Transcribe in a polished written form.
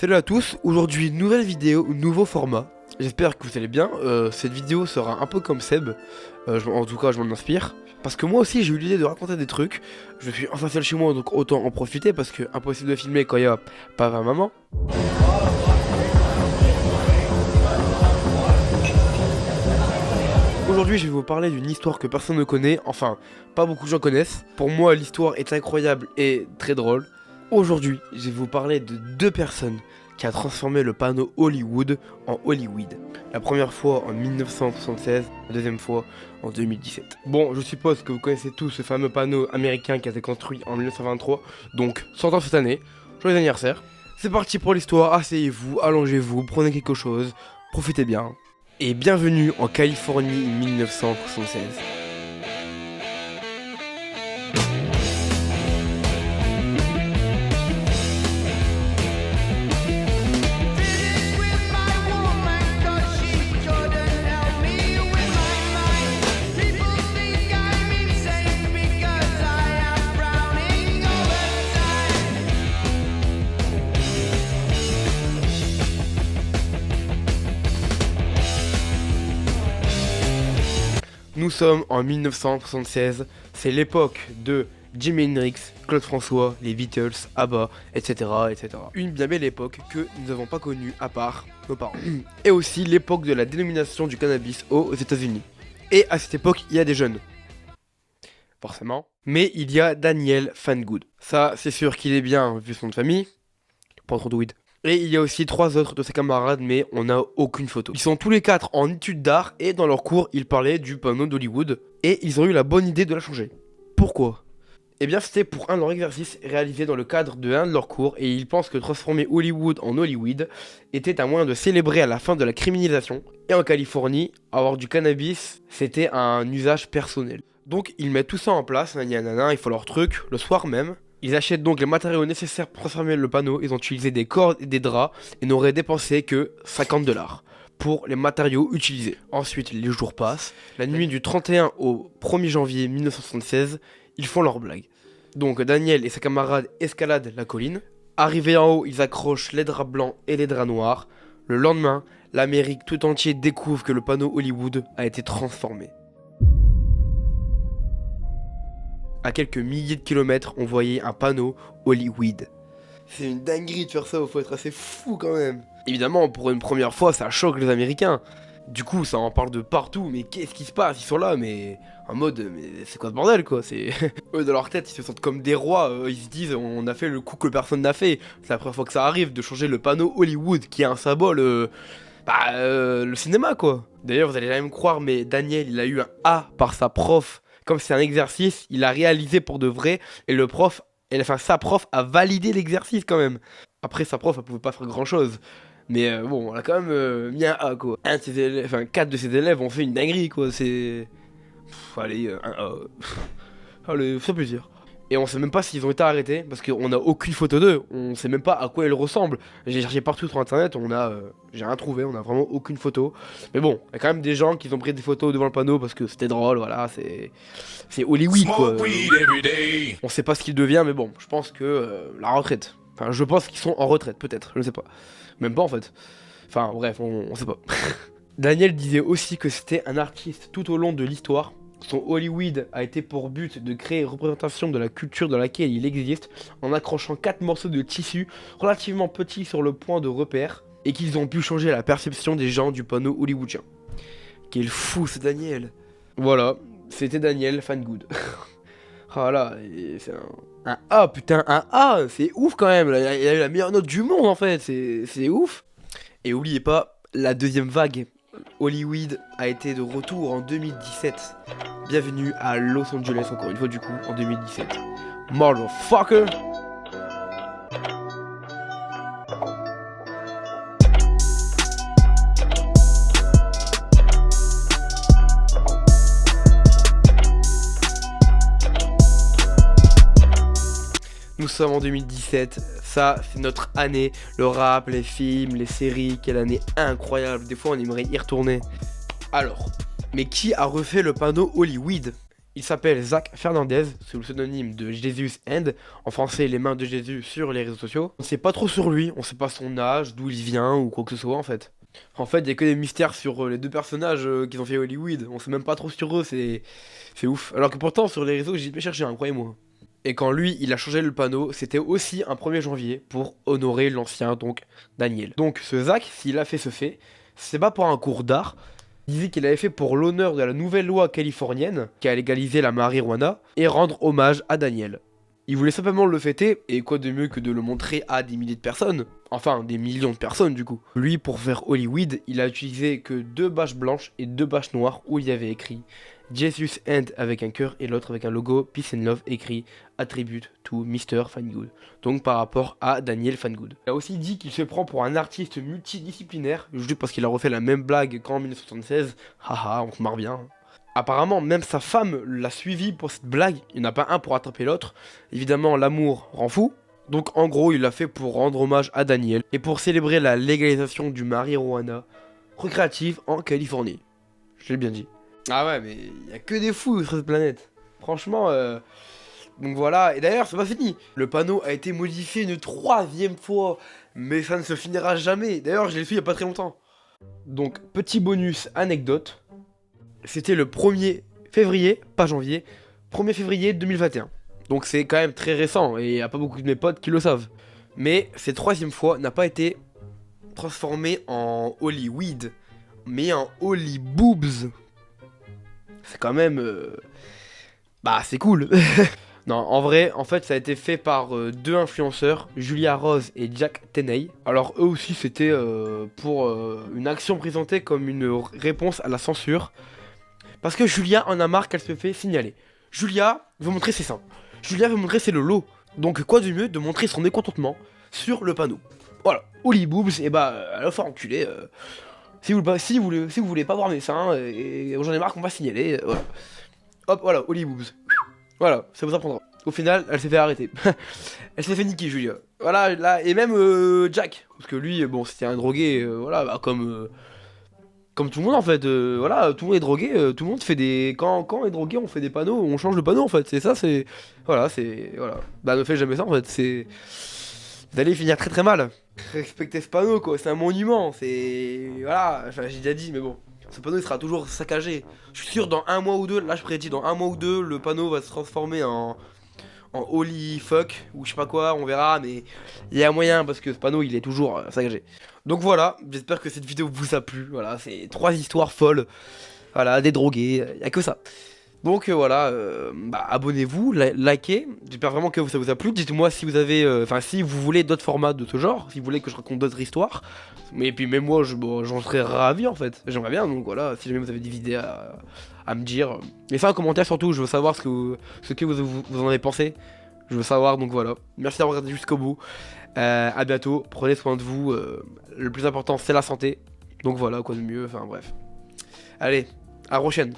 Salut à tous, aujourd'hui nouvelle vidéo, nouveau format. J'espère que vous allez bien. Cette vidéo sera un peu comme Seb, en tout cas je m'en inspire. Parce que moi aussi j'ai eu l'idée de raconter des trucs. Je suis enfin seul chez moi donc autant en profiter parce que impossible de filmer quand il y a papa, maman. Aujourd'hui je vais vous parler d'une histoire que personne ne connaît, enfin pas beaucoup de gens connaissent. Pour moi l'histoire est incroyable et très drôle. Aujourd'hui je vais vous parler de deux personnes qui a transformé le panneau Hollywood en Hollyweed. La première fois en 1976, la deuxième fois en 2017. Bon, je suppose que vous connaissez tous ce fameux panneau américain qui a été construit en 1923, donc 100 ans cette année, joyeux anniversaire. C'est parti pour l'histoire, asseyez-vous, allongez-vous, prenez quelque chose, profitez bien. Et bienvenue en Californie 1976. Nous sommes en 1976, c'est l'époque de Jimi Hendrix, Claude François, les Beatles, ABBA, etc., etc. Une bien belle époque que nous n'avons pas connue à part nos parents. Et aussi l'époque de la dénomination du cannabis aux États-Unis. Et à cette époque, il y a des jeunes. Forcément. Mais il y a Daniel Phangood. Ça, c'est sûr qu'il est bien vu son nom de famille. Pas trop de weed. Et il y a aussi 3 autres de ses camarades, mais on n'a aucune photo. Ils sont tous les 4 en études d'art et dans leur cours, ils parlaient du panneau d'Hollywood et ils ont eu la bonne idée de la changer. Pourquoi ? Eh bien, c'était pour un de leurs exercices réalisés dans le cadre de un de leurs cours et ils pensent que transformer Hollywood en Hollyweed était un moyen de célébrer à la fin de la criminalisation. Et en Californie, avoir du cannabis, c'était un usage personnel. Donc, ils mettent tout ça en place, nanana, ils font leur truc le soir même. Ils achètent donc les matériaux nécessaires pour transformer le panneau, ils ont utilisé des cordes et des draps et n'auraient dépensé que 50$ pour les matériaux utilisés. Ensuite, les jours passent, la nuit du 31 au 1er janvier 1976, ils font leur blague. Donc Daniel et ses camarades escaladent la colline. Arrivés en haut, ils accrochent les draps blancs et les draps noirs. Le lendemain, l'Amérique tout entière découvre que le panneau Hollywood a été transformé. À quelques milliers de kilomètres, on voyait un panneau Hollyweed. C'est une dinguerie de faire ça, il faut être assez fou quand même. Évidemment, pour une première fois, ça choque les Américains. Du coup, ça en parle de partout, mais qu'est-ce qui se passe? Ils sont là, mais en mode, mais c'est quoi ce bordel quoi? C'est eux dans leur tête, ils se sentent comme des rois. Ils se disent, on a fait le coup que personne n'a fait. C'est la première fois que ça arrive de changer le panneau Hollywood, qui est un symbole, le cinéma quoi. D'ailleurs, vous allez jamais me croire, mais Daniel, il a eu un A par sa prof. Comme c'est un exercice, il a réalisé pour de vrai et le prof, sa prof a validé l'exercice quand même. Après, sa prof, elle pouvait pas faire grand chose. Mais bon, elle a quand même mis un A quoi. 4 de ses élèves ont fait une dinguerie quoi. C'est. Allez, un A. Allez, ça fait plaisir. Et on sait même pas s'ils ont été arrêtés parce qu'on a aucune photo d'eux. On sait même pas à quoi ils ressemblent. J'ai cherché partout sur internet, j'ai rien trouvé, on a vraiment aucune photo. Mais bon, il y a quand même des gens qui ont pris des photos devant le panneau parce que c'était drôle, voilà, c'est Hollywood quoi. On sait pas ce qu'il devient, mais bon, je pense que la retraite. Enfin, je pense qu'ils sont en retraite, peut-être, je ne sais pas. Même pas en fait. Enfin, bref, on sait pas. Daniel disait aussi que c'était un artiste tout au long de l'histoire. Son Hollyweed a été pour but de créer une représentation de la culture dans laquelle il existe en accrochant 4 morceaux de tissu relativement petits sur le point de repère et qu'ils ont pu changer la perception des gens du panneau hollywoodien. Quel fou c'est Daniel. Voilà, c'était Daniel Phangood. Voilà, c'est un A putain, un A, c'est ouf quand même, il a eu la meilleure note du monde en fait, c'est ouf. Et oubliez pas, la deuxième vague. Hollyweed a été de retour en 2017. Bienvenue à Los Angeles encore une fois du coup en 2017. Motherfucker. Nous sommes en 2017, ça c'est notre année, le rap, les films, les séries, quelle année incroyable, des fois on aimerait y retourner. Alors, mais qui a refait le panneau Hollyweed? Il s'appelle Zach Fernandez, sous le pseudonyme de Jesus and, en français les mains de Jésus sur les réseaux sociaux. On sait pas trop sur lui, on sait pas son âge, d'où il vient ou quoi que ce soit en fait. En fait, il y a que des mystères sur les deux personnages qu'ils ont fait Hollywood. On sait même pas trop sur eux, c'est ouf. Alors que pourtant, sur les réseaux, j'ai bien cherché, hein, croyez-moi. Et quand lui, il a changé le panneau, c'était aussi un 1er janvier pour honorer l'ancien, donc Daniel. Donc ce Zach, s'il a fait ce fait, c'est pas pour un cours d'art. Il disait qu'il avait fait pour l'honneur de la nouvelle loi californienne qui a légalisé la marijuana et rendre hommage à Daniel. Il voulait simplement le fêter, et quoi de mieux que de le montrer à des milliers de personnes. Enfin, des millions de personnes du coup. Lui, pour faire Hollywood, il a utilisé que 2 bâches blanches et 2 bâches noires où il y avait écrit Jesus and avec un cœur et l'autre avec un logo Peace and Love écrit Attribute to Mr. Fangood. Donc par rapport à Daniel Fangood. Il a aussi dit qu'il se prend pour un artiste multidisciplinaire, juste parce qu'il a refait la même blague qu'en 1976. Haha, on se marre bien. Apparemment, même sa femme l'a suivi pour cette blague. Il n'y en a pas un pour attraper l'autre. Évidemment, l'amour rend fou. Donc en gros, il l'a fait pour rendre hommage à Daniel et pour célébrer la légalisation du marijuana récréative en Californie. Je l'ai bien dit. Ah ouais, mais il n'y a que des fous sur cette planète. Franchement, donc voilà. Et d'ailleurs, c'est pas fini. Le panneau a été modifié une 3e fois, mais ça ne se finira jamais. D'ailleurs, je l'ai su il n'y a pas très longtemps. Donc, petit bonus anecdote. C'était le 1er février, pas janvier, 1er février 2021. Donc c'est quand même très récent et il n'y a pas beaucoup de mes potes qui le savent. Mais cette 3e fois n'a pas été transformée en Hollywood, mais en Holly Boobs. C'est quand même... Bah c'est cool. Non, en vrai, en fait, ça a été fait par 2 influenceurs, Julia Rose et Jack Tenney. Alors eux aussi, c'était pour une action présentée comme une réponse à la censure. Parce que Julia en a marre qu'elle se fait signaler. Julia veut montrer ses seins. Julia veut montrer ses lolos. Donc quoi de mieux de montrer son mécontentement sur le panneau. Voilà, Holly Boobs, et bah, elle va faire enculer. Si vous voulez pas voir mes seins, et j'en ai marre qu'on va signaler, voilà. Hop, voilà, Holly Boobs. Voilà, ça vous apprendra. Au final, elle s'est fait arrêter. Elle s'est fait niquer, Julia. Voilà, là, et même Jack. Parce que lui, bon, c'était un drogué, voilà, bah, comme tout le monde en fait, voilà, tout le monde est drogué, tout le monde fait des... Quand on est drogué, on fait des panneaux, on change de panneau en fait, c'est ça, c'est... Voilà, c'est... Voilà. Bah ne faites jamais ça en fait, c'est... Vous allez finir très très mal. Respectez ce panneau quoi, c'est un monument, c'est... Voilà, enfin j'ai déjà dit, mais bon. Ce panneau il sera toujours saccagé. Je suis sûr dans 1 mois ou 2, là je prédis, dans 1 mois ou 2, le panneau va se transformer en holy fuck, ou je sais pas quoi, on verra, mais il y a moyen parce que ce panneau il est toujours saccagé. Donc voilà, j'espère que cette vidéo vous a plu, voilà, c'est 3 histoires folles, voilà, des drogués, y a que ça. Donc voilà, bah, abonnez-vous, likez, j'espère vraiment que ça vous a plu, dites-moi si vous avez, enfin si vous voulez d'autres formats de ce genre, si vous voulez que je raconte d'autres histoires, mais puis même moi j'en serais ravi en fait, j'aimerais bien, donc voilà, si jamais vous avez des idées à me dire, laissez un commentaire surtout, je veux savoir ce que vous en avez pensé, je veux savoir, donc voilà, merci d'avoir regardé jusqu'au bout, à bientôt, prenez soin de vous, le plus important c'est la santé, donc voilà, quoi de mieux, enfin bref, allez, à la prochaine.